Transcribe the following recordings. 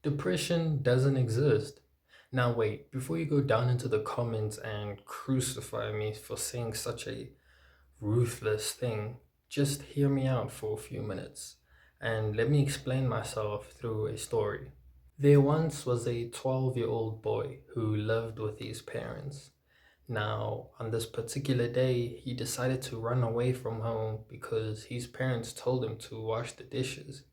Depression doesn't exist. Now, wait, before you go down into the comments and crucify me for saying such a ruthless thing, just hear me out for a few minutes and let me explain myself through a story. There once was a 12-year-old boy who lived with his parents. Now, on this particular day, he decided to run away from home because his parents told him to wash the dishes.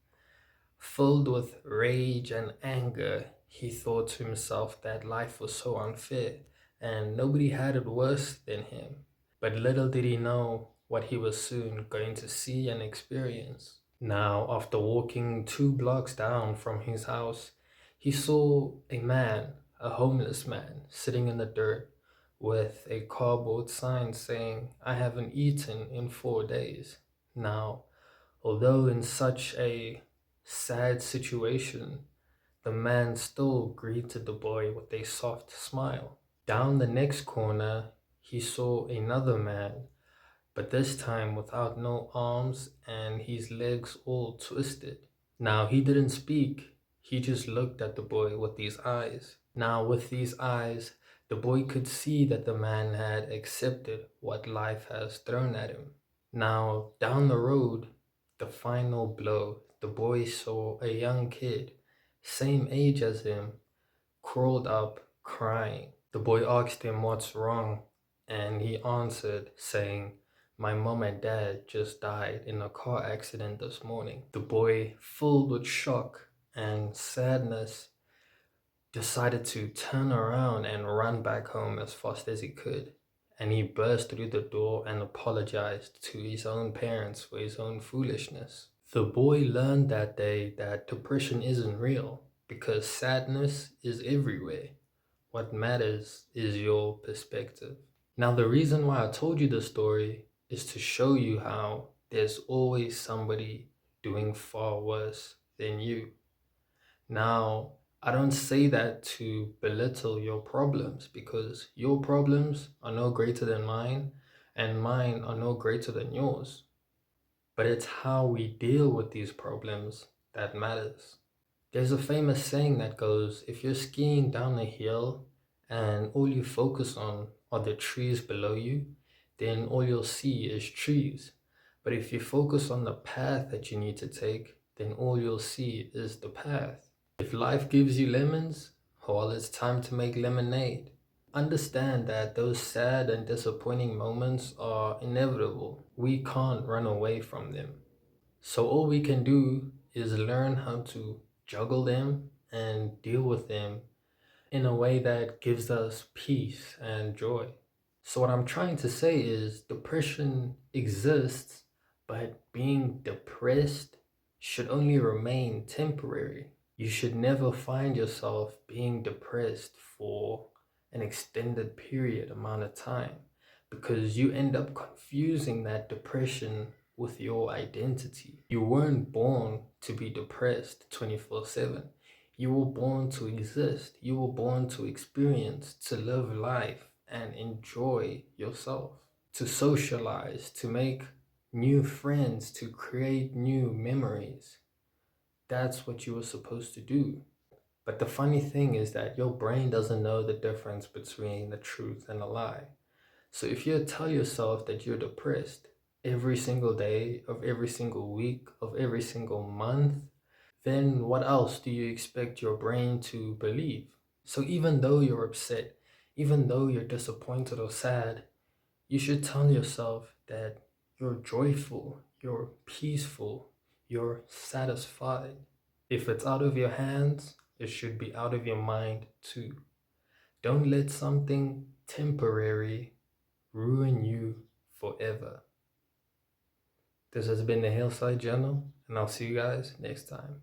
Filled with rage and anger, he thought to himself that life was so unfair and nobody had it worse than him. But little did he know what he was soon going to see and experience. Now, after walking 2 blocks down from his house, he saw a man, a homeless man, sitting in the dirt with a cardboard sign saying, "I haven't eaten in 4 days." Now, although in such a sad situation, the man still greeted the boy with a soft smile. Down the next corner, he saw another man, but this time without no arms and his legs all twisted. Now, he didn't speak, he just looked at the boy with these eyes. Now, with these eyes, the boy could see that the man had accepted what life has thrown at him. Now, down the road, the final blow, the boy saw a young kid, same age as him, crawled up crying. The boy asked him what's wrong, and he answered saying, "My mom and dad just died in a car accident this morning." The boy, filled with shock and sadness, decided to turn around and run back home as fast as he could. And he burst through the door and apologized to his own parents for his own foolishness. The boy learned that day that depression isn't real because sadness is everywhere. What matters is your perspective. Now, the reason why I told you this story is to show you how there's always somebody doing far worse than you. Now, I don't say that to belittle your problems because your problems are no greater than mine and mine are no greater than yours. But it's how we deal with these problems that matters. There's a famous saying that goes, if you're skiing down a hill and all you focus on are the trees below you, then all you'll see is trees. But if you focus on the path that you need to take, then all you'll see is the path. If life gives you lemons, well, it's time to make lemonade. Understand that those sad and disappointing moments are inevitable. We can't run away from them. So all we can do is learn how to juggle them and deal with them in a way that gives us peace and joy. So what I'm trying to say is depression exists, but being depressed should only remain temporary. You should never find yourself being depressed for an extended period amount of time because you end up confusing that depression with your identity. You weren't born to be depressed 24/7. You were born to exist. You were born to experience, to live life and enjoy yourself, to socialize, to make new friends, to create new memories. That's what you were supposed to do. But the funny thing is that your brain doesn't know the difference between the truth and a lie. So if you tell yourself that you're depressed every single day of every single week of every single month, then what else do you expect your brain to believe? So even though you're upset, even though you're disappointed or sad, you should tell yourself that you're joyful, you're peaceful, you're satisfied. If it's out of your hands, it should be out of your mind too. Don't let something temporary ruin you forever. This has been the Hillside Journal, and I'll see you guys next time.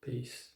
Peace.